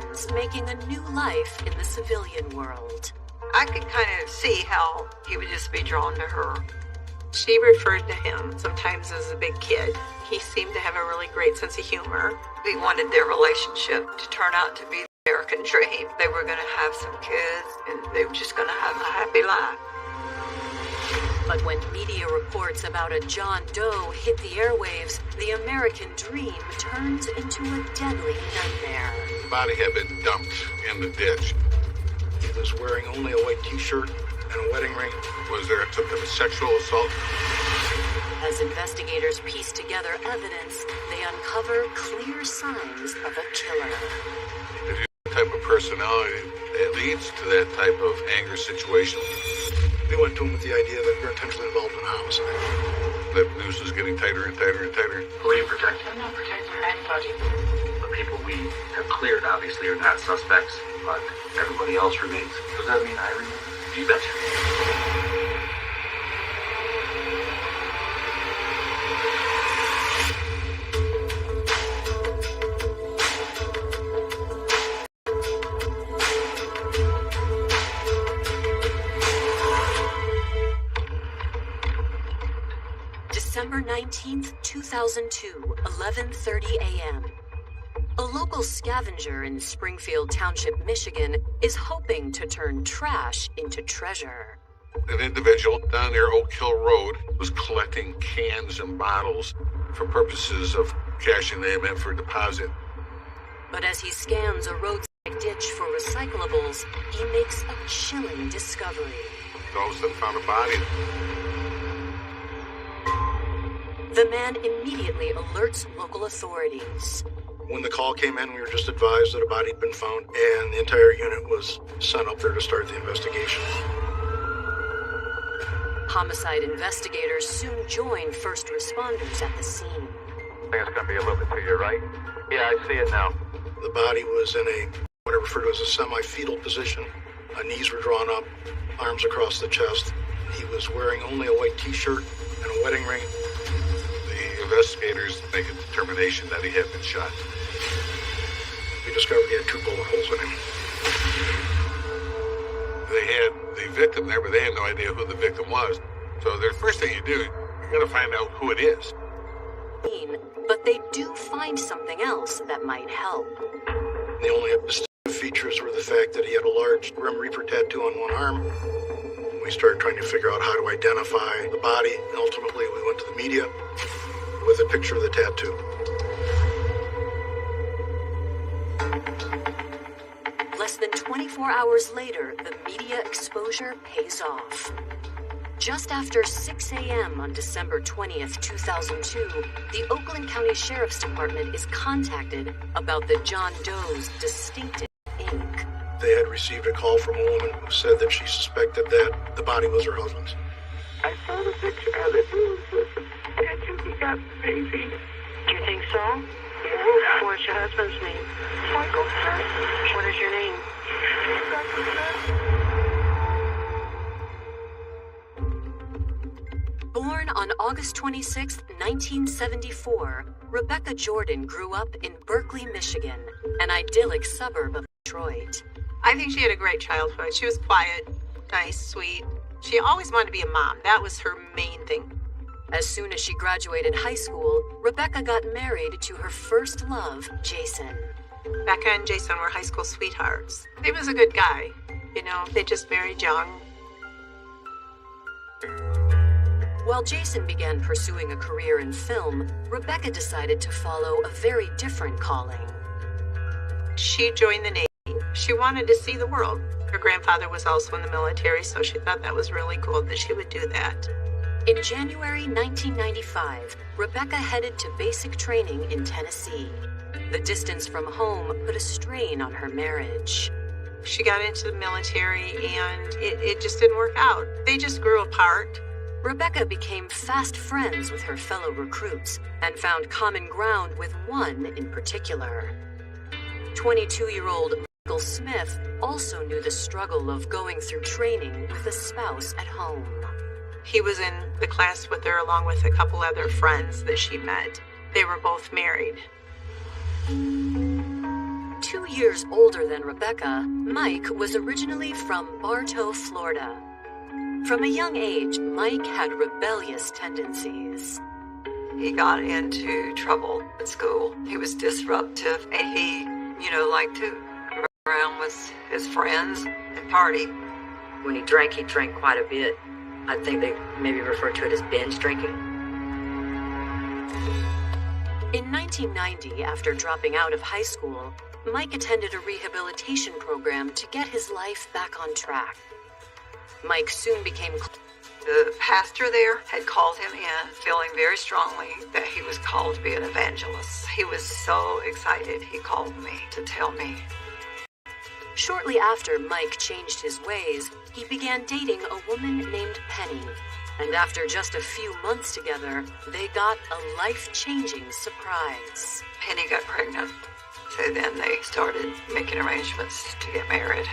begins making a new life in the civilian world. I could kind of see how he would just be drawn to her. She referred to him sometimes as a big kid. He seemed to have a really great sense of humor. We wanted their relationship to turn out to be the American dream. They were going to have some kids, and they were just going to have a happy life. But when media reports about a John Doe hit the airwaves, the American dream turns into a deadly nightmare. The body had been dumped in the ditch. He was wearing only a white t-shirt and a wedding ring. Was there some type of sexual assault? As investigators piece together evidence, they uncover clear signs of a killer. If you have the type of personality, it leads to that type of anger situation. We went to him with the idea that you're intentionally involved in a homicide. That noose is getting tighter and tighter and tighter. Who are you protecting? I'm not protecting anybody. The people we have cleared obviously are not suspects, but everybody else remains. Does that mean I remain? You betcha. December 19th, 2002, 11:30 a.m. A local scavenger in Springfield Township, Michigan, is hoping to turn trash into treasure. An individual down near Oak Hill Road was collecting cans and bottles for purposes of cashing them in for deposit. But as he scans a roadside ditch for recyclables, he makes a chilling discovery. All of a sudden found a body. The man immediately alerts local authorities. When the call came in, we were just advised that a body had been found, and the entire unit was sent up there to start the investigation. Homicide investigators soon join first responders at the scene. I think it's going to be a little bit to your right. Yeah, I see it now. The body was in what I refer to as a semi-fetal position. Knees were drawn up, arms across the chest. He was wearing only a white t-shirt and a wedding ring. The investigators make a determination that he had been shot. We discovered he had 2 bullet holes in him. They had the victim there, but they had no idea who the victim was. So the first thing you do, you got to find out who it is. But they do find something else that might help. The only distinctive features were the fact that he had a large Grim Reaper tattoo on one arm. We started trying to figure out how to identify the body, and ultimately we went to the media with a picture of the tattoo. Less than 24 hours later, the media exposure pays off. Just after 6 a.m. on December 20th, 2002, the Oakland County Sheriff's Department is contacted about the John Doe's distinctive ink. They had received a call from a woman who said that she suspected that the body was her husband's. I saw the picture of it. I think he got the baby. Do you think so? Yeah. What's your husband's name? Michael. What is your name? Born on August 26, 1974, Rebecca Jordan grew up in Berkeley, Michigan, an idyllic suburb of Detroit. I think she had a great childhood. She was quiet, nice, sweet. She always wanted to be a mom. That was her main thing. As soon as she graduated high school, Rebecca got married to her first love, Jason. Becca and Jason were high school sweethearts. He was a good guy. You know, they just married young. While Jason began pursuing a career in film, Rebecca decided to follow a very different calling. She joined the Navy. She wanted to see the world. Her grandfather was also in the military, so she thought that was really cool that she would do that. In January 1995, Rebecca headed to basic training in Tennessee. The distance from home put a strain on her marriage. She got into the military and it just didn't work out. They just grew apart. Rebecca became fast friends with her fellow recruits and found common ground with one in particular. 22-year-old Michael Smith also knew the struggle of going through training with a spouse at home. He was in the class with her along with a couple other friends that she met. They were both married. 2 few years older than Rebecca, Mike was originally from Bartow, Florida. From a young age, Mike had rebellious tendencies. He got into trouble at school. He was disruptive, and he, liked to run around with his friends and party. When he drank quite a bit. I think they maybe refer to it as binge drinking. In 1990, after dropping out of high school, Mike attended a rehabilitation program to get his life back on track. Mike soon became... The pastor there had called him in, feeling very strongly that he was called to be an evangelist. He was so excited, he called me to tell me. Shortly after Mike changed his ways, he began dating a woman named Penny. And after just a few months together, they got a life-changing surprise. Penny got pregnant, so then they started making arrangements to get married.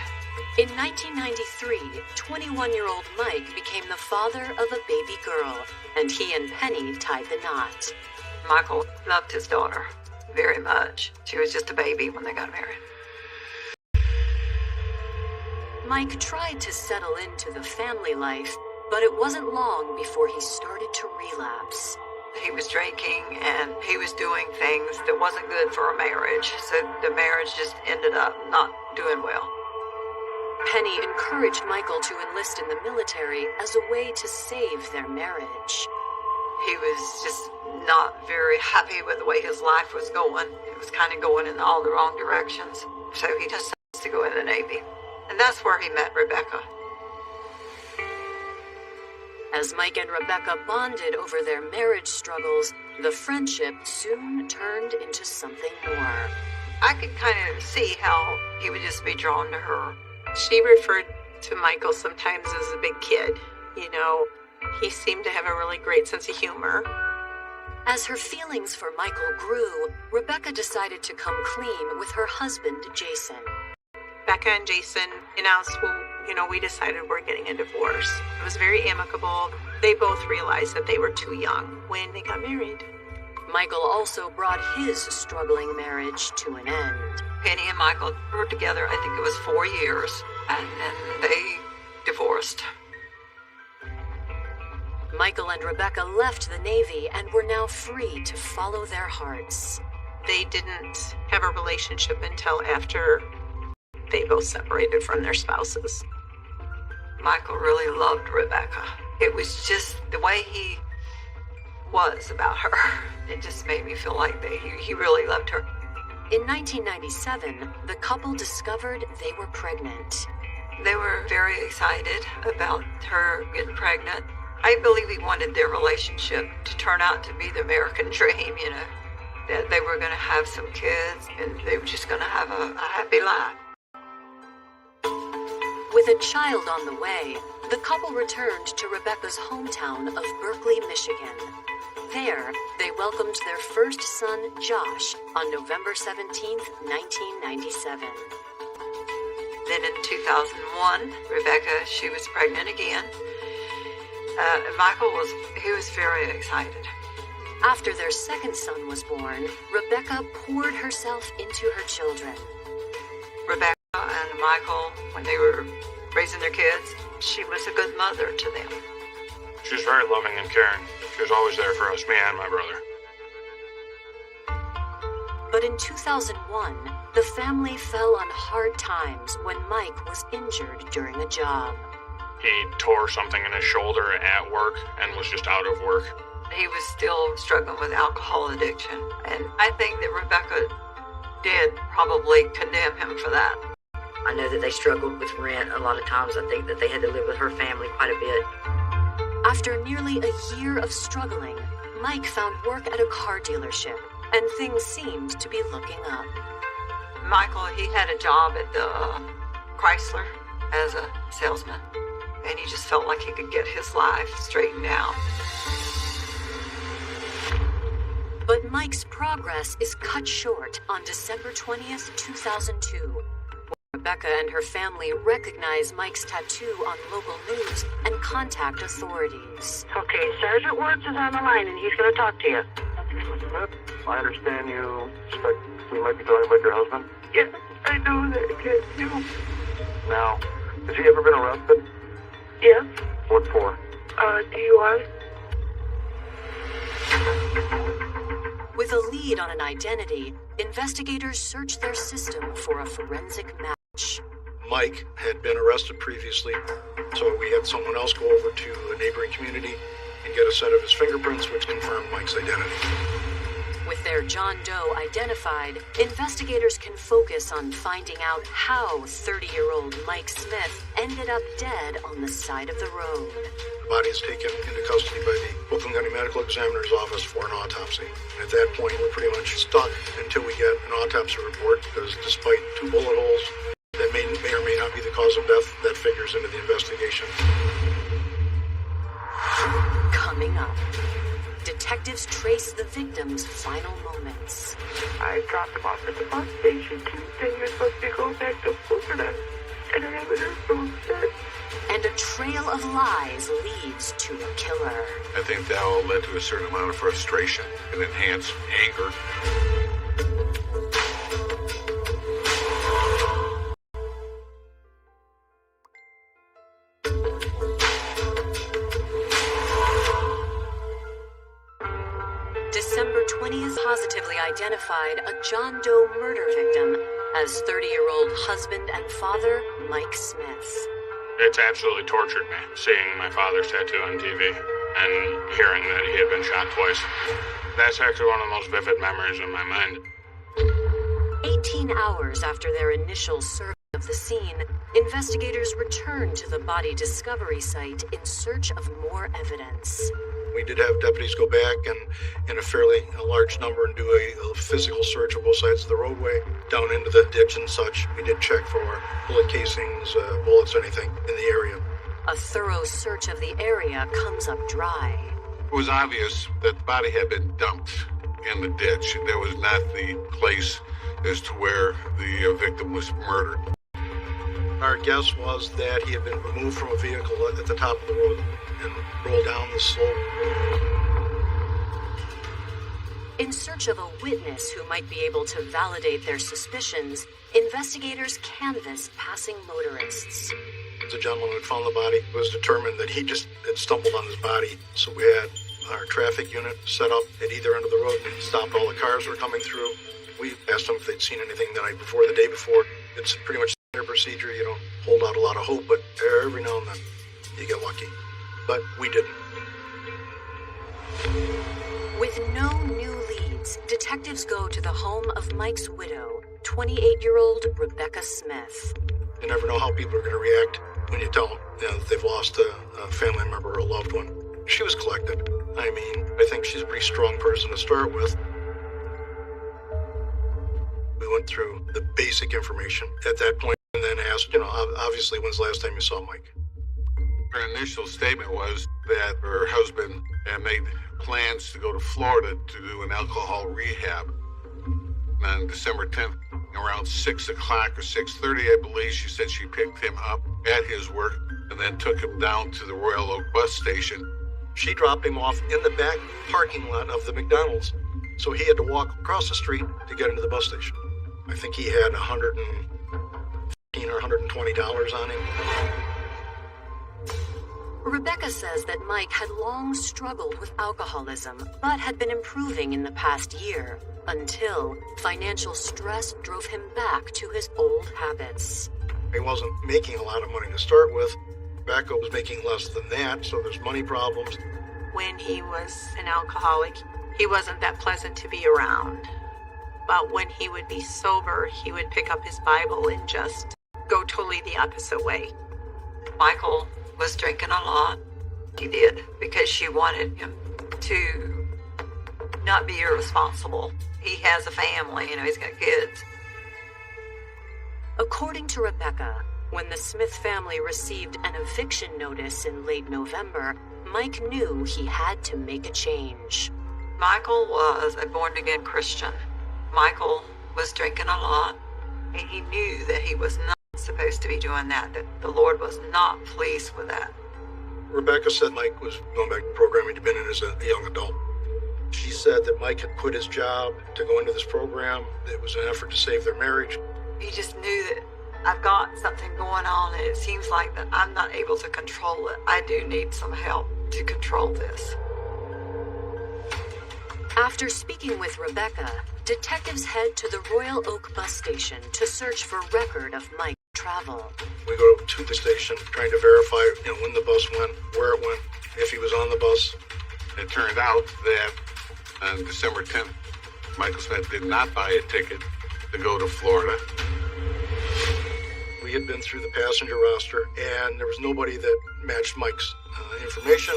In 1993, 21-year-old Mike became the father of a baby girl, and he and Penny tied the knot. Michael loved his daughter very much. She was just a baby when they got married. Mike tried to settle into the family life, but it wasn't long before he started to relapse. He was drinking and he was doing things that wasn't good for a marriage, so the marriage just ended up not doing well. Penny encouraged Michael to enlist in the military as a way to save their marriage. He was just not very happy with the way his life was going. It was kind of going in all the wrong directions, so he decided to go in the Navy. And that's where he met Rebecca. As Mike and Rebecca bonded over their marriage struggles, the friendship soon turned into something more. I could kind of see how he would just be drawn to her. She referred to Michael sometimes as a big kid. He seemed to have a really great sense of humor. As her feelings for Michael grew, Rebecca decided to come clean with her husband, Jason. Becca and Jason announced, we decided we're getting a divorce. It was very amicable. They both realized that they were too young when they got married. Michael also brought his struggling marriage to an end. Penny and Michael were together, I think it was 4 years, and then they divorced. Michael and Rebecca left the Navy and were now free to follow their hearts. They didn't have a relationship until after they both separated from their spouses. Michael really loved Rebecca. It was just the way he was about her. It just made me feel like he really loved her. In 1997, the couple discovered they were pregnant. They were very excited about her getting pregnant. I believe he wanted their relationship to turn out to be the American dream, that they were going to have some kids and they were just going to have a happy life. With a child on the way, the couple returned to Rebecca's hometown of Berkeley, Michigan. There, they welcomed their first son, Josh, on November 17th, 1997. Then in 2001, Rebecca, she was pregnant again. And Michael was very excited. After their second son was born, Rebecca poured herself into her children. Rebecca and Michael, when they were raising their kids, she was a good mother to them. She was very loving and caring. She was always there for us, me and my brother. But in 2001, the family fell on hard times when Mike was injured during a job. He tore something in his shoulder at work and was just out of work. He was still struggling with alcohol addiction, and I think that Rebecca did probably condemn him for that. I know that they struggled with rent a lot of times. I think that they had to live with her family quite a bit. After nearly a year of struggling, Mike found work at a car dealership, and things seemed to be looking up. Michael, he had a job at the Chrysler as a salesman, and he just felt like he could get his life straightened out. But Mike's progress is cut short on December 20th, 2002. When Rebecca and her family recognize Mike's tattoo on local news and contact authorities. Okay, Sergeant Woods is on the line and he's going to talk to you. Mr. Smith, I understand you suspect we might be talking about your husband? Yeah, get you. Now, has he ever been arrested? Yes. What for? DUI. With a lead on an identity, investigators search their system for a forensic match. Mike had been arrested previously, so we had someone else go over to a neighboring community and get a set of his fingerprints, which confirmed Mike's identity. With their John Doe identified, investigators can focus on finding out how 30-year-old Mike Smith ended up dead on the side of the road. The body is taken into custody by the Oakland County Medical Examiner's Office for an autopsy. And at that point, we're pretty much stuck until we get an autopsy report, because despite 2 bullet holes that may or may not be the cause of death, that figures into the investigation. Coming up, detectives trace the victim's final moments. I dropped him off at the bus station Tuesday. You're supposed to go back to Florida. And I haven't heard from him since. And a trail of lies leads to a killer. I think that all led to a certain amount of frustration and enhanced anger. December 20th positively identified a John Doe murder victim as 30-year-old husband and father Mike Smith. It's absolutely tortured me, seeing my father's tattoo on TV and hearing that he had been shot twice. That's actually one of the most vivid memories in my mind. 18 hours after their initial survey of the scene, investigators returned to the body discovery site in search of more evidence. We did have deputies go back and in a fairly large number and do a physical search of both sides of the roadway, down into the ditch and such. We did check for bullet casings, bullets, anything in the area. A thorough search of the area comes up dry. It was obvious that the body had been dumped in the ditch. That was not the place as to where the victim was murdered. Our guess was that he had been removed from a vehicle at the top of the road and rolled down the slope. In search of a witness who might be able to validate their suspicions, investigators canvass passing motorists. The gentleman who found the body was determined that he just had stumbled on his body. So we had our traffic unit set up at either end of the road and stopped all the cars that were coming through. We asked them if they'd seen anything the night before, the day before. It's pretty much standard procedure. You don't hold out a lot of hope, but every now and then you get lucky. But we didn't. With no new leads, detectives go to the home of Mike's widow, 28-year-old Rebecca Smith. You never know how people are going to react when you tell them that they've lost a family member or a loved one. She was collected. I mean, I think she's a pretty strong person to start with. We went through the basic information at that point and then asked, obviously, when's the last time you saw Mike? Her initial statement was that her husband had made plans to go to Florida to do an alcohol rehab. And on December 10th, around 6 o'clock or 6:30, I believe, she said she picked him up at his work and then took him down to the Royal Oak bus station. She dropped him off in the back parking lot of the McDonald's, so he had to walk across the street to get into the bus station. I think he had $115 or $120 on him. Rebecca says that Mike had long struggled with alcoholism, but had been improving in the past year, until financial stress drove him back to his old habits. He wasn't making a lot of money to start with. Rebecca was making less than that, so there's money problems. When he was an alcoholic, he wasn't that pleasant to be around. But when he would be sober, he would pick up his Bible and just go totally the opposite way. Michael was drinking a lot. He did, because she wanted him to not be irresponsible. He has a family, he's got kids. According to Rebecca, when the Smith family received an eviction notice in late November, Mike knew he had to make a change. Michael was a born-again Christian. Michael was drinking a lot, and he knew that he was not supposed to be doing that the Lord was not pleased with that. Rebecca said Mike was going back to programming he'd been in as a young adult. She said that Mike had quit his job to go into this program. It was an effort to save their marriage. He just knew that I've got something going on and it seems like that I'm not able to control it. I do need some help to control this. After speaking with Rebecca, detectives head to the Royal Oak bus station to search for record of Mike's travel. We go to the station trying to verify, when the bus went, where it went, if he was on the bus. It turned out that on December 10th, Michael Smith did not buy a ticket to go to Florida. We had been through the passenger roster, and there was nobody that matched Mike's information.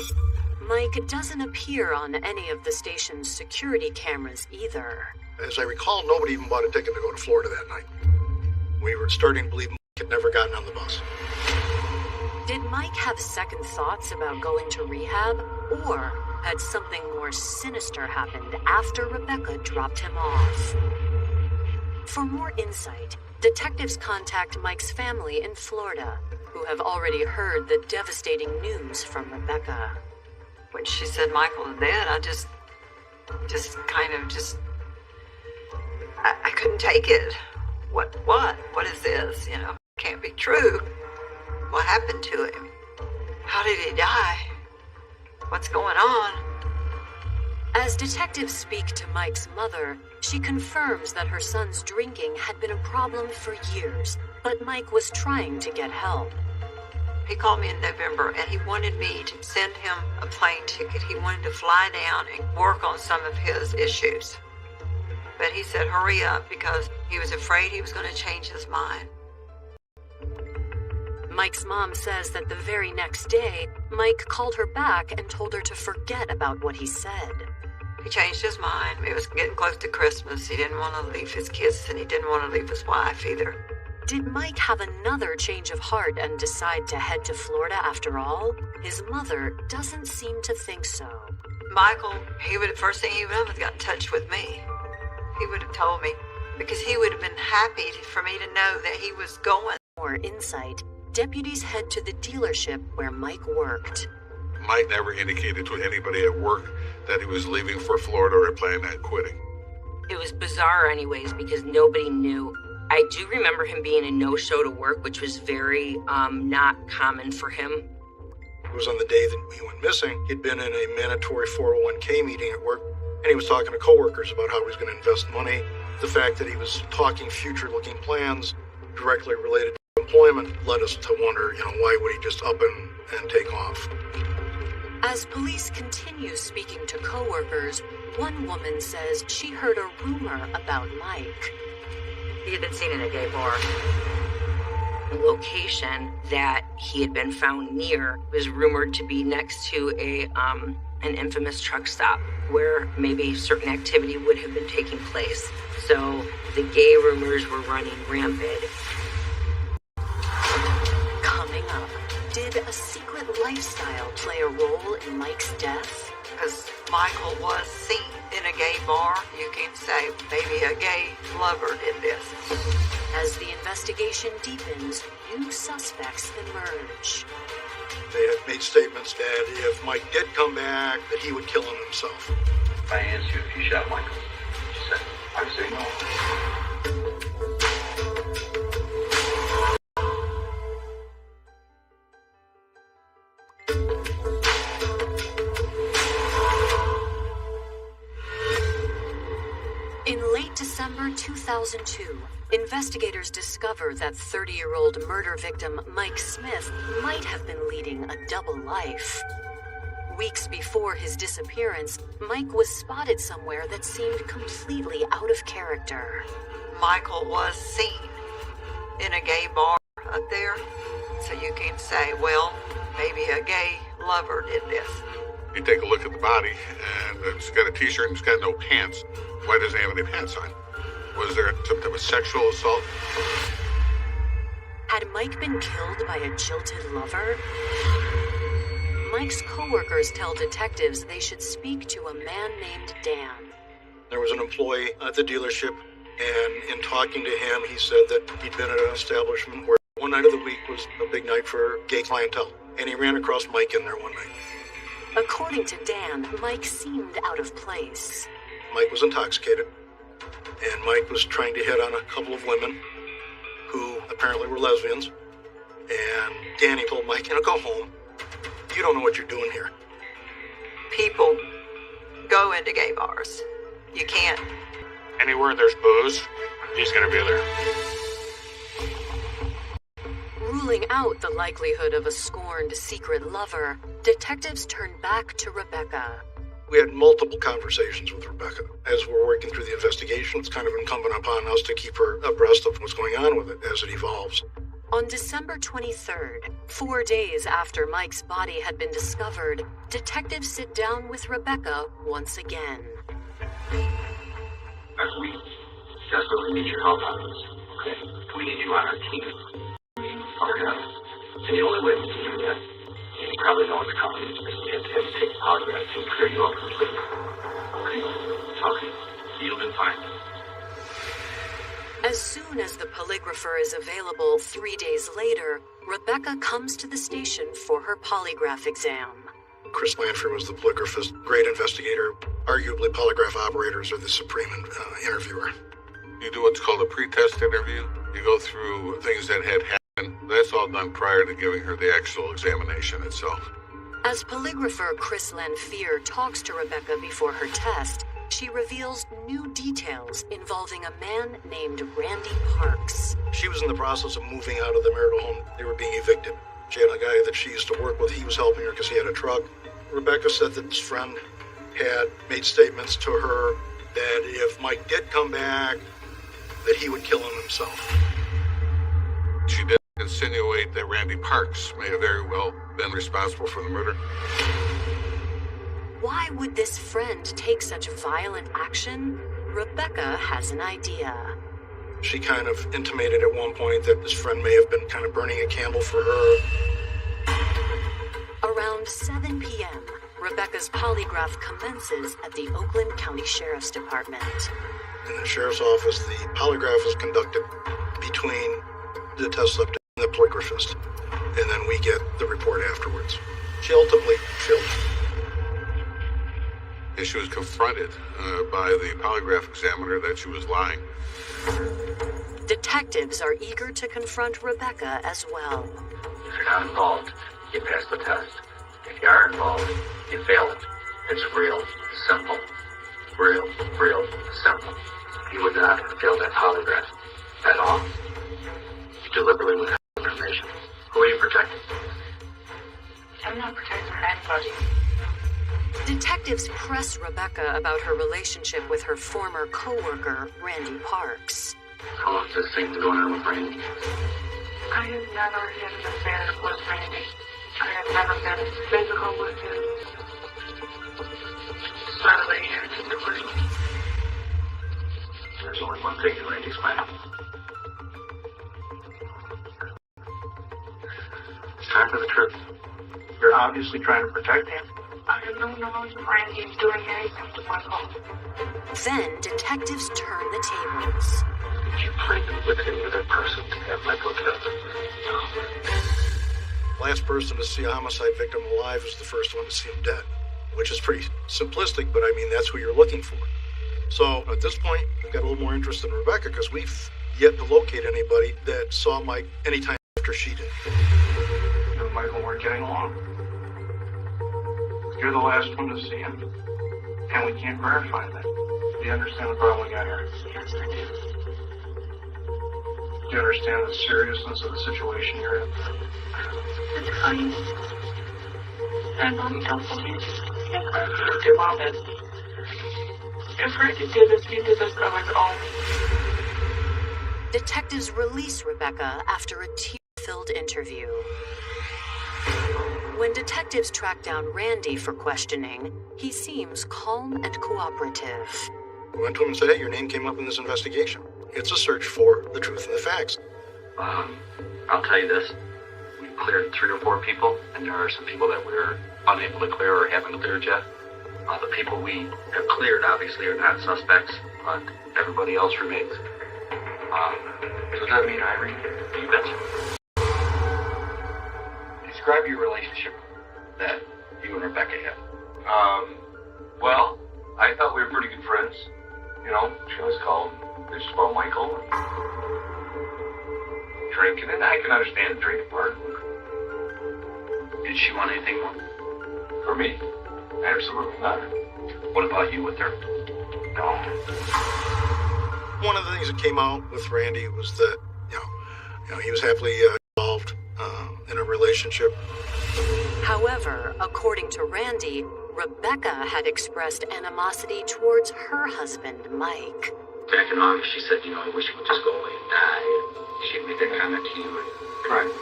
Mike doesn't appear on any of the station's security cameras either. As I recall, nobody even bought a ticket to go to Florida that night. We were starting to believe Mike had never gotten on the bus. Did Mike have second thoughts about going to rehab, or had something more sinister happened after Rebecca dropped him off? For more insight, detectives contact Mike's family in Florida, who have already heard the devastating news from Rebecca. When she said Michael is dead, I I couldn't take it. What is this? Can't be true. What happened to him? How did he die? What's going on? As detectives speak to Mike's mother, she confirms that her son's drinking had been a problem for years, but Mike was trying to get help. He called me in November and he wanted me to send him a plane ticket. He wanted to fly down and work on some of his issues. But he said hurry up because he was afraid he was going to change his mind. Mike's mom says that the very next day, Mike called her back and told her to forget about what he said. He changed his mind. It was getting close to Christmas. He didn't want to leave his kids and he didn't want to leave his wife either. Did Mike have another change of heart and decide to head to Florida after all? His mother doesn't seem to think so. Michael, first thing he would have got in touch with me. He would have told me because he would have been happy for me to know that he was going. For more insight, deputies head to the dealership where Mike worked. Mike never indicated to anybody at work that he was leaving for Florida or planned on quitting. It was bizarre anyways because nobody knew. I do remember him being a no-show to work, which was very not common for him. It was on the day that he went missing. He'd been in a mandatory 401k meeting at work, and he was talking to coworkers about how he was going to invest money. The fact that he was talking future-looking plans directly related to employment led us to wonder, why would he just up and take off? As police continue speaking to coworkers, one woman says she heard a rumor about Mike. He had been seen in a gay bar. The location that he had been found near was rumored to be next to an infamous truck stop where maybe certain activity would have been taking place. So the gay rumors were running rampant. Coming up, did a secret lifestyle play a role in Mike's death? Because Michael was seen in a gay bar, you can say maybe a gay lover did this. As the investigation deepens, new suspects emerge. They had made statements that if Mike did come back, that he would kill him himself. I asked you if you shot Michael. She said, I would say no. In late December 2002, investigators discover that 30-year-old murder victim Mike Smith might have been leading a double life. Weeks before his disappearance, Mike was spotted somewhere that seemed completely out of character. Michael was seen in a gay bar up there, so you can say, well, maybe a gay lover did this. You take a look at the body, and it's got a t-shirt and it's got no pants. Why doesn't he have any pants on? Was there some type of sexual assault? Had Mike been killed by a jilted lover? Mike's coworkers tell detectives they should speak to a man named Dan. There was an employee at the dealership, and in talking to him, he said that he'd been at an establishment where one night of the week was a big night for gay clientele, and he ran across Mike in there one night. According to Dan, Mike seemed out of place. Mike was intoxicated, and Mike was trying to hit on a couple of women who apparently apparently were lesbians. And Danny told Mike, go home. You don't know what you're doing here. People go into gay bars. You can't. Anywhere there's booze, he's gonna be there. Ruling out the likelihood of a scorned secret lover, detectives turn back to Rebecca. We had multiple conversations with Rebecca. As we're working through the investigation, it's kind of incumbent upon us to keep her abreast of what's going on with it as it evolves. On December 23rd, 4 days after Mike's body had been discovered, detectives sit down with Rebecca once again. We desperately need your help on this, okay? We need you on our team. Okay? And the only way we can do that, and you probably know what's coming, is we have to have you take a polygraph to clear you up completely. Okay? Okay. You'll be fine. As soon as the polygrapher is available 3 days later, Rebecca comes to the station for her polygraph exam. Chris Lanford was the polygraphist, great investigator. Arguably, polygraph operators are the supreme interviewer. You do what's called a pre-test interview. You go through things that had happened. That's all done prior to giving her the actual examination itself. As polygrapher Chris Lanfear talks to Rebecca before her test, she reveals new details involving a man named Randy Parks. She was in the process of moving out of the marital home. They were being evicted. She had a guy that she used to work with. He was helping her because he had a truck. Rebecca said that this friend had made statements to her that if Mike did come back, that he would kill him himself. She did insinuate that Randy Parks may have very well been responsible for the murder. Why would this friend take such violent action? Rebecca has an idea. She kind of intimated at one point that this friend may have been kind of burning a candle for her. Around 7 p.m., Rebecca's polygraph commences at the Oakland County Sheriff's Department. In the sheriff's office, the polygraph is conducted between the test subject and the polygraphist, and then we get the report afterwards. She ultimately failed. She was confronted by the polygraph examiner that she was lying. Detectives are eager to confront Rebecca as well. If you're not involved, you pass the test. If you are involved, you fail it. It's real simple. Real simple. You would not have failed that polygraph at all. You deliberately withheld information. Who are you protecting? I'm not protecting anybody. Detectives press Rebecca about her relationship with her former co-worker, Randy Parks. How long's this thing been going on with Randy? I have never had an affair with Randy. I have never been physical with him. Sadly, There's only one thing that Randy's planning. It's time for the truth. You're obviously trying to protect him. I have no knowledge of Randy doing anything to my home. Then detectives turn the tables. Did you pregnant with any other person to have my book up? Last person to see a homicide victim alive is the first one to see him dead, which is pretty simplistic, but I mean, that's who you're looking for. So at this point, we've got a little more interest in Rebecca because we've yet to locate anybody that saw Mike anytime after she did. You and Michael weren't getting along. You're the last one to see him, and we can't verify that. Do you understand the problem we got here? Yes, I do. Do you understand the seriousness of the situation you're in? It's fine. I know you don't believe it. If Randy did all this, if Randy did this, he did this on his own. Detectives release Rebecca after a tear-filled interview. When detectives track down Randy for questioning, he seems calm and cooperative. We went to him and said, hey, your name came up in this investigation. It's a search for the truth and the facts. I'll tell you this. We cleared 3 or 4 people, and there are some people that we're unable to clear or haven't cleared yet. The people we have cleared, obviously, are not suspects, but everybody else remains. Does that mean Irene? You betcha. Describe your relationship that you and Rebecca had. Well, I thought we were pretty good friends. You know, she always called. They just called Michael. drinking, and I can understand the drink part. Did she want anything more? For me? Absolutely not. What about you with her? No. One of the things that came out with Randy was that, he was happily involved in a relationship. However, according to Randy, Rebecca had expressed animosity towards her husband, Mike. Back in August, she said, I wish you would just go away and die. She'd make that comment to you. Right.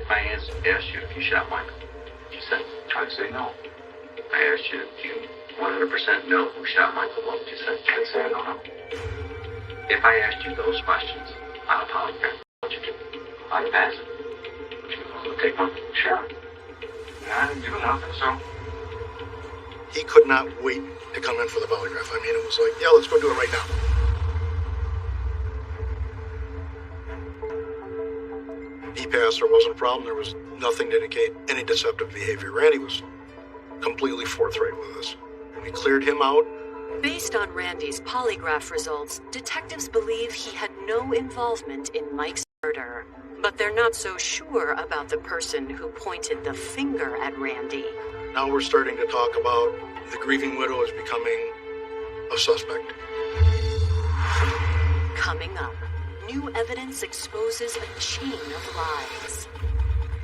If I asked you if you shot Mike, you said, I'd say no. I asked you if you 100% know who shot Michael, what would you say? I'd say I don't know. If I asked you those questions on a polygraph, what would you do? I'd pass it. Would you take one? Sure. I didn't do nothing, so. He could not wait to come in for the polygraph. I mean, it was like, let's go do it right now. He passed, there wasn't a problem. There was nothing to indicate any deceptive behavior. Randy was completely forthright with us. We cleared him out. Based on Randy's polygraph results, detectives believe he had no involvement in Mike's murder. But they're not so sure about the person who pointed the finger at Randy. Now we're starting to talk about the grieving widow as becoming a suspect. Coming up, new evidence exposes a chain of lies.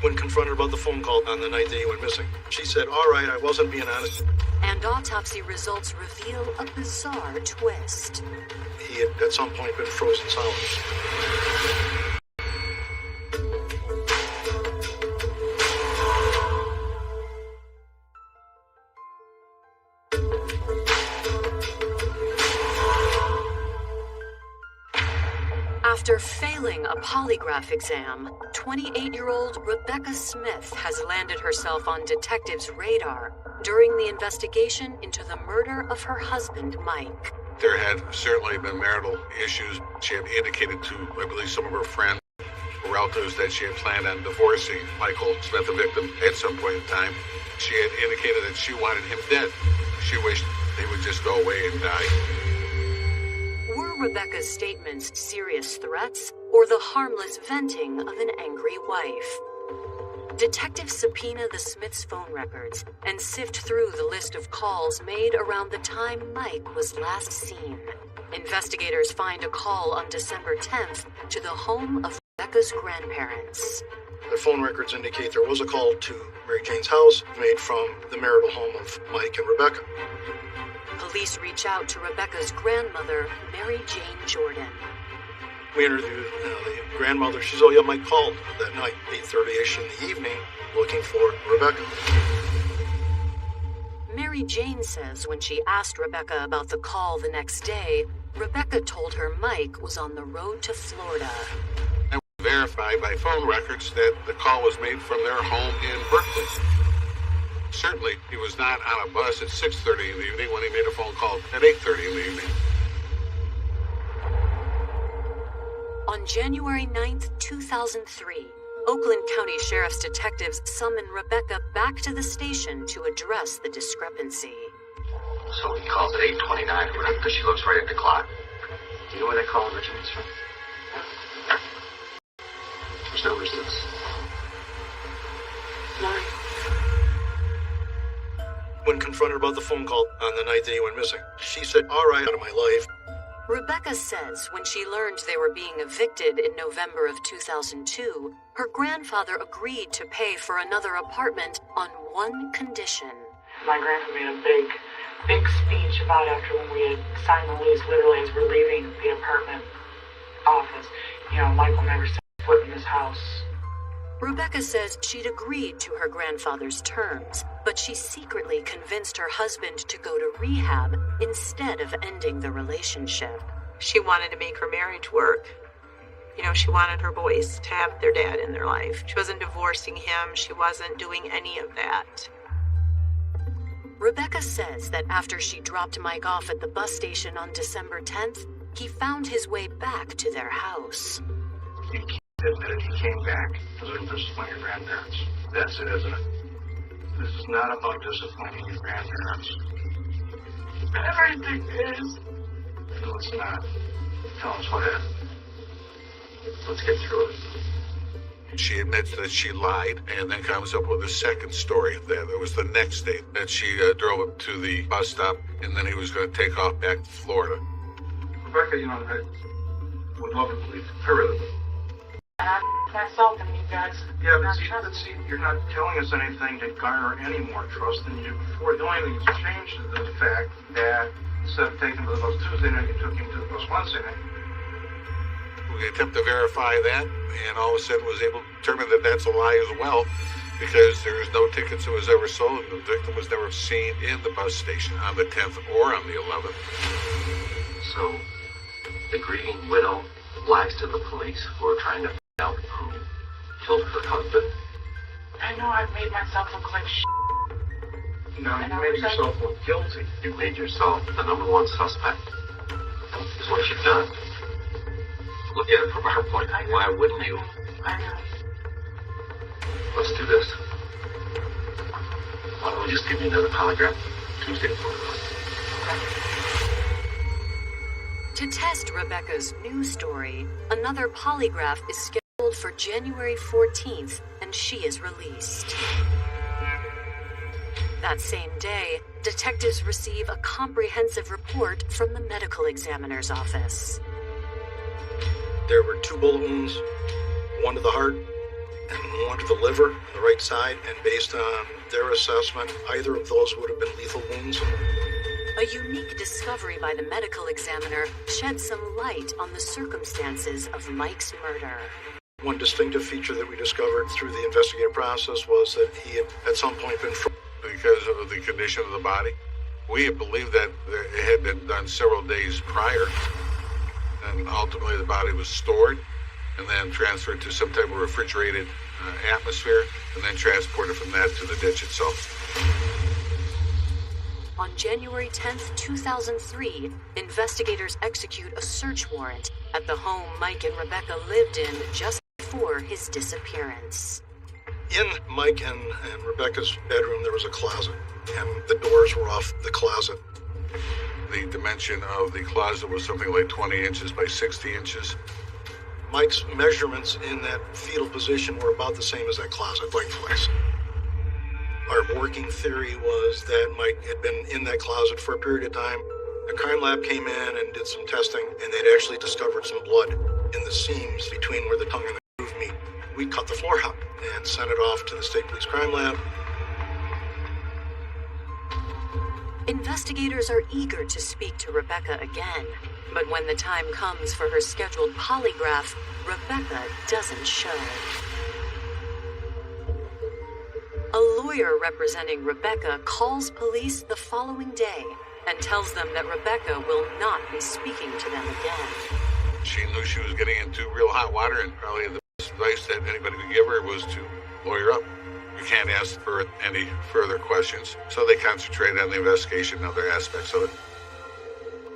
When confronted about the phone call on the night that he went missing, she said, all right, I wasn't being honest. And autopsy results reveal a bizarre twist. He had at some point been frozen solid. After failing a polygraph exam, 28-year-old Rebecca Smith has landed herself on detectives' radar during the investigation into the murder of her husband, Mike. There had certainly been marital issues. She had indicated to, I believe, some of her friends or relatives that she had planned on divorcing Michael Smith, the victim, at some point in time. She had indicated that she wanted him dead. She wished he would just go away and die. Were Rebecca's statements serious threats or the harmless venting of an angry wife? Detectives subpoena the Smiths' phone records and sift through the list of calls made around the time Mike was last seen. Investigators find a call on December 10th to the home of Rebecca's grandparents. The phone records indicate there was a call to Mary Jane's house made from the marital home of Mike and Rebecca. Police reach out to Rebecca's grandmother, Mary Jane Jordan. We interviewed the grandmother. She said, Mike called that night, 8:30ish in the evening, looking for Rebecca. Mary Jane says when she asked Rebecca about the call the next day, Rebecca told her Mike was on the road to Florida. And we verified by phone records that the call was made from their home in Berkeley. Certainly, he was not on a bus at 6:30 in the evening when he made a phone call at 8:30 in the evening. On January 9th, 2003, Oakland County Sheriff's detectives summoned Rebecca back to the station to address the discrepancy. So he calls at 8:29 or whatever because she looks right at the clock. Do you know where that call originates from? There's no resistance. No. When confronted about the phone call on the night that he went missing, she said, all right, out of my life. Rebecca says when she learned they were being evicted in November of 2002, her grandfather agreed to pay for another apartment on one condition. My grandpa made a big speech about after when we had signed the lease, literally as we're leaving the apartment office. Michael never set foot in this house. Rebecca says she'd agreed to her grandfather's terms, but she secretly convinced her husband to go to rehab instead of ending the relationship. She wanted to make her marriage work. She wanted her boys to have their dad in their life. She wasn't divorcing him. She wasn't doing any of that. Rebecca says that after she dropped Mike off at the bus station on December 10th, he found his way back to their house. You can't admit he came back because of disciplining your grandparents. That's it, isn't it? This is not about disciplining your grandparents. Everything is. No, it's not. Tell us what happened. Let's get through it. She admits that she lied and then comes up with a second story that it was the next day that she drove him to the bus stop and then he was going to take off back to Florida. Rebecca, you know, I would love to believe her. And I myself and you guys. Yeah, but see, you're not telling us anything to garner any more trust than you did before. The only thing that's changed is the fact that instead of taking him to the bus Tuesday night, you took him to the bus Wednesday night. We attempt to verify that, and all of a sudden was able to determine that that's a lie as well, because there was no tickets that was ever sold, and the victim was never seen in the bus station on the 10th or on the 11th. So, the grieving widow lies to the police who are trying to find out who killed her husband. I know I've made myself look like No, you made yourself look guilty. You made yourself the number one suspect. Is what you've done. Look at it from our point. Why wouldn't you? I know. Let's do this. Why don't we just give you another polygraph Tuesday morning? To test Rebecca's new story, another polygraph is scheduled for January 14th, and she is released. That same day, detectives receive a comprehensive report from the medical examiner's office. There were 2 bullet wounds, one to the heart and one to the liver on the right side, and based on their assessment, either of those would have been lethal wounds. A unique discovery by the medical examiner shed some light on the circumstances of Mike's murder. One distinctive feature that we discovered through the investigative process was that he had at some point been because of the condition of the body. We had believed that it had been done several days prior, and ultimately the body was stored and then transferred to some type of refrigerated atmosphere and then transported from that to the ditch itself. On January 10th, 2003, investigators execute a search warrant at the home Mike and Rebecca lived in just before his disappearance. In Mike and Rebecca's bedroom, there was a closet, and the doors were off the closet. The dimension of the closet was something like 20 inches by 60 inches. Mike's measurements in that fetal position were about the same as that closet, lengthwise. Our working theory was that Mike had been in that closet for a period of time. The crime lab came in and did some testing, and they'd actually discovered some blood in the seams between where the tongue and the groove meet. We cut the floor out and sent it off to the State Police Crime Lab. Investigators are eager to speak to Rebecca again, but when the time comes for her scheduled polygraph, Rebecca doesn't show. A lawyer representing Rebecca calls police the following day and tells them that Rebecca will not be speaking to them again. She knew she was getting into real hot water, and probably the best advice that anybody could give her was to lawyer up. You can't ask for any further questions, so they concentrated on the investigation and other aspects of it.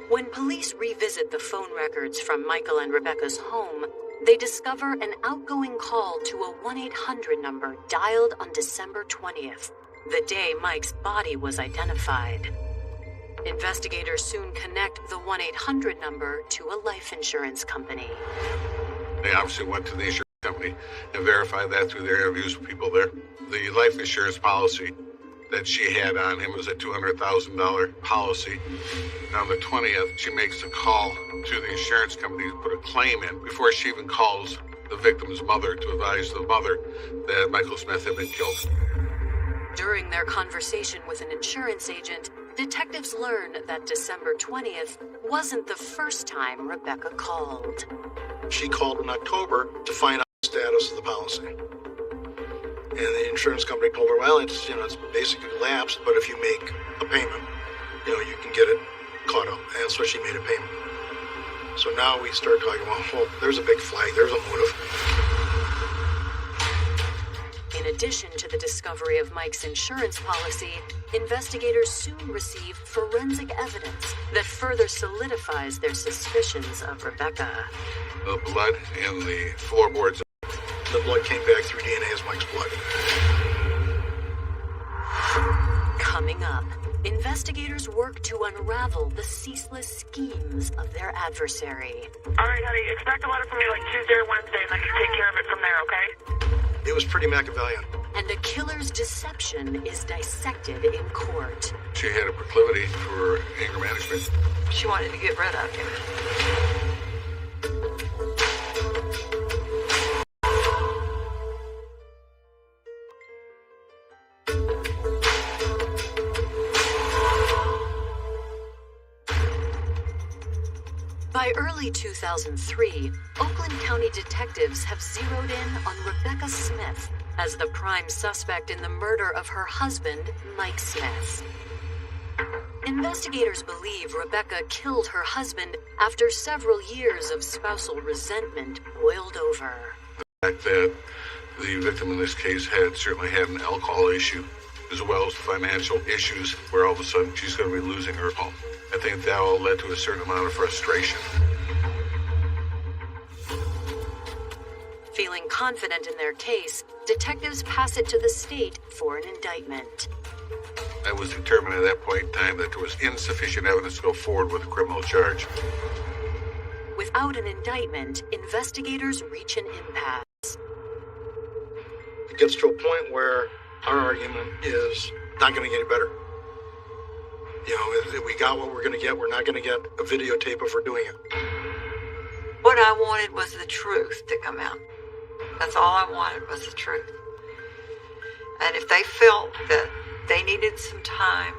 When police revisit the phone records from Michael and Rebecca's home, they discover an outgoing call to a 1-800 number dialed on December 20th, the day Mike's body was identified. Investigators soon connect the 1-800 number to a life insurance company. They obviously went to the insurance company and verified that through their interviews with people there. The life insurance policy that she had on him was a $200,000 policy. And on the 20th, she makes a call to the insurance company to put a claim in before she even calls the victim's mother to advise the mother that Michael Smith had been killed. During their conversation with an insurance agent, detectives learn that December 20th wasn't the first time Rebecca called. She called in October to find out the status of the policy. And the insurance company told her, well, it's basically lapsed, but if you make a payment, you can get it caught up. And so she made a payment. So now we start talking about, well, there's a big flag, there's a motive. In addition to the discovery of Mike's insurance policy, investigators soon receive forensic evidence that further solidifies their suspicions of Rebecca. The blood in the floorboards. The blood came back through DNA as Mike's blood. Coming up, investigators work to unravel the ceaseless schemes of their adversary. All right, honey, expect a letter from me like Tuesday or Wednesday. pretty Machiavellian. And the killer's deception is dissected in court. She had a proclivity for anger management. She wanted to get rid of him. By early 2003, Oakland County detectives have zeroed in on Rebecca Smith as the prime suspect in the murder of her husband, Mike Smith. Investigators believe Rebecca killed her husband after several years of spousal resentment boiled over. The fact that the victim in this case certainly had an alcohol issue, as well as financial issues, where all of a sudden she's going to be losing her home. I think that all led to a certain amount of frustration. Feeling confident in their case, detectives pass it to the state for an indictment. I was determined at that point in time that there was insufficient evidence to go forward with a criminal charge. Without an indictment, investigators reach an impasse. It gets to a point where our argument is not going to get any better. You know, if we got what we're going to get, we're not going to get a videotape of her doing it. What I wanted was the truth to come out. That's all I wanted was the truth. And if they felt that they needed some time,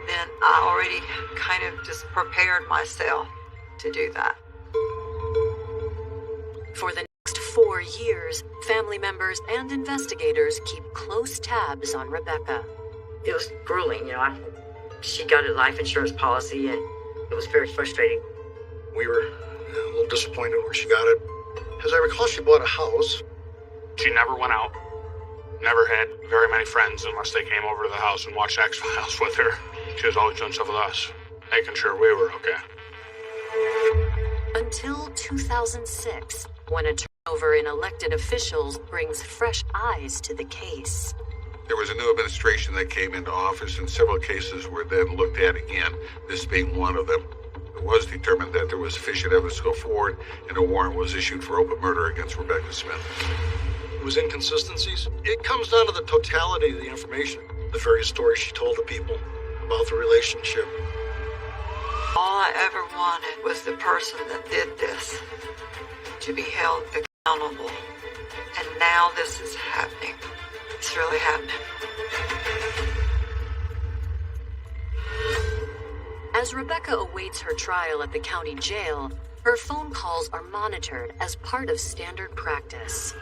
then I already kind of just prepared myself to do that. For the next 4 years, family members and investigators keep close tabs on Rebecca. It was grueling, she got a life insurance policy and it was very frustrating. We were a little disappointed where she got it. As I recall, she bought a house. She never went out. Never had very many friends unless they came over to the house and watched X-Files with her. She was always doing stuff with us, making sure we were okay. Until 2006, when a turnover in elected officials brings fresh eyes to the case. There was a new administration that came into office, and several cases were then looked at again, this being one of them. It was determined that there was sufficient evidence to go forward, and a warrant was issued for open murder against Rebecca Smith. It was inconsistencies. It comes down to the totality of the information, the various stories she told the people about the relationship. All I ever wanted was the person that did this to be held accountable. And now this is happening. It's really happening. As Rebecca awaits her trial at the county jail, her phone calls are monitored as part of standard practice.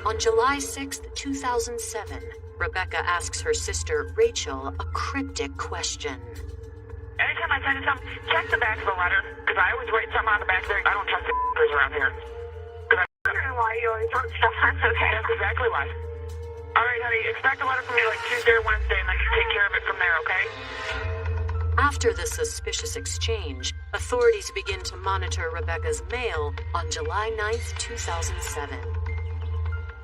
On July 6, 2007, Rebecca asks her sister, Rachel, a cryptic question. Anytime I send you something, check the back of the letter, because I always write something on the back there. I don't trust the around here. Because I'm wondering why you always want stuff on so fast. That's exactly why. All right, honey, expect a letter from me like Tuesday or Wednesday, and I can take care of it from there, okay? After the suspicious exchange, authorities begin to monitor Rebecca's mail on July 9, 2007.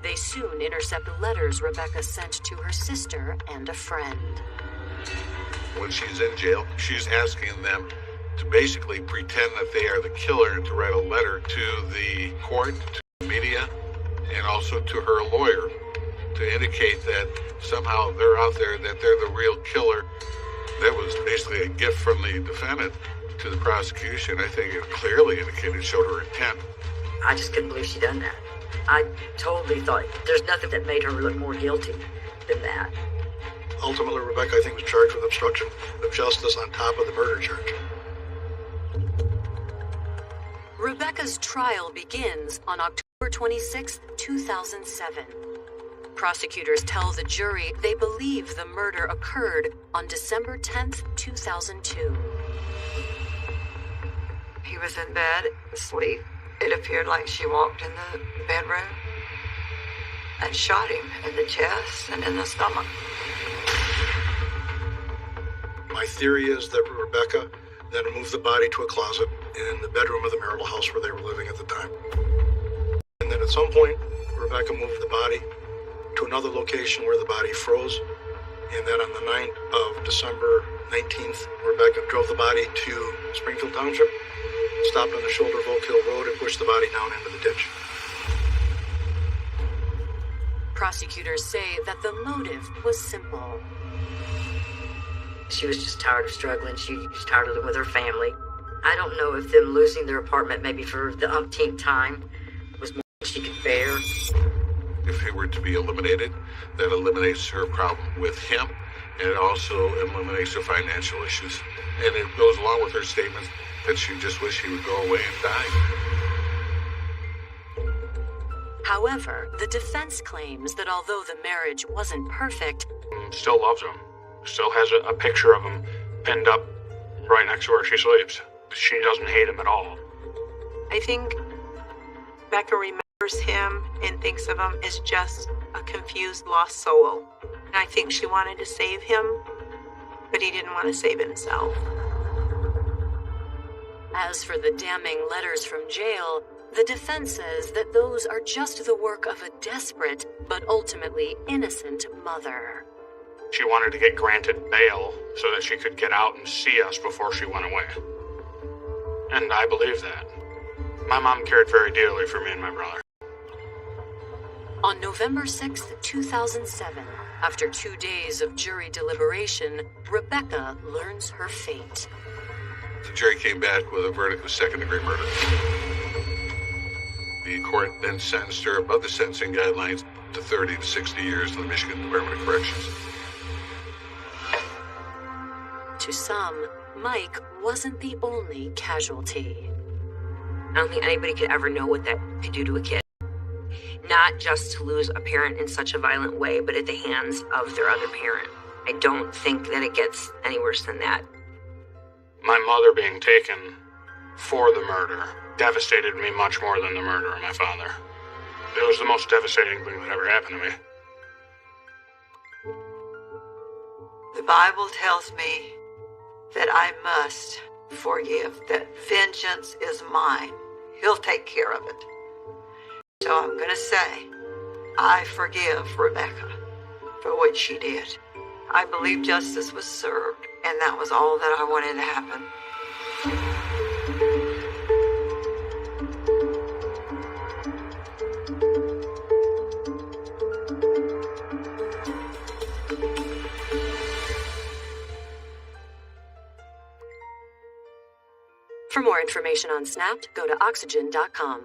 They soon intercept letters Rebecca sent to her sister and a friend. When she's in jail, she's asking them to basically pretend that they are the killer and to write a letter to the court, to the media, and also to her lawyer to indicate that somehow they're out there, that they're the real killer. That was basically a gift from the defendant to the prosecution. I think it clearly indicated, showed her intent. I just couldn't believe she'd done that. I totally thought there's nothing that made her look more guilty than that. Ultimately, Rebecca, I think, was charged with obstruction of justice on top of the murder charge. Rebecca's trial begins on October 26, 2007. Prosecutors tell the jury they believe the murder occurred on December 10, 2002. He was in bed, asleep. It appeared like she walked in the bedroom and shot him in the chest and in the stomach. My theory is that Rebecca then moved the body to a closet in the bedroom of the marital house where they were living at the time. And then at some point, Rebecca moved the body to another location where the body froze. And then on the 9th of December 19th, Rebecca drove the body to Springfield Township, stopped on the shoulder of Oak Hill Road, and pushed the body down into the ditch. Prosecutors say that the motive was simple. She was just tired of struggling. She was tired of living with her family. I don't know if them losing their apartment maybe for the umpteenth time was more than she could bear. If he were to be eliminated, that eliminates her problem with him, and it also eliminates the financial issues. And it goes along with her statement that she just wished he would go away and die. However, the defense claims that although the marriage wasn't perfect, Still loves him. Still has a picture of him pinned up right next to where she sleeps. She doesn't hate him at all. I think Becca remembers him and thinks of him as just a confused, lost soul. And I think she wanted to save him, but he didn't want to save himself. as for the damning letters from jail, the defense says that those are just the work of a desperate but ultimately innocent mother. She wanted to get granted bail so that she could get out and see us before she went away. And I believe that. My mom cared very dearly for me and my brother. On November 6, 2007, after 2 days of jury deliberation, Rebecca learns her fate. The jury came back with a verdict of second-degree murder. The court then sentenced her above the sentencing guidelines to 30 to 60 years in the Michigan Department of Corrections. To some, Mike wasn't the only casualty. I don't think anybody could ever know what that could do to a kid. Not just to lose a parent in such a violent way, but at the hands of their other parent. I don't think that it gets any worse than that. My mother being taken for the murder devastated me much more than the murder of my father. It was the most devastating thing that ever happened to me. The Bible tells me that I must forgive, that vengeance is mine. He'll take care of it. So I'm going to say, I forgive Rebecca for what she did. I believe justice was served, and that was all that I wanted to happen. For more information on Snapped, go to oxygen.com.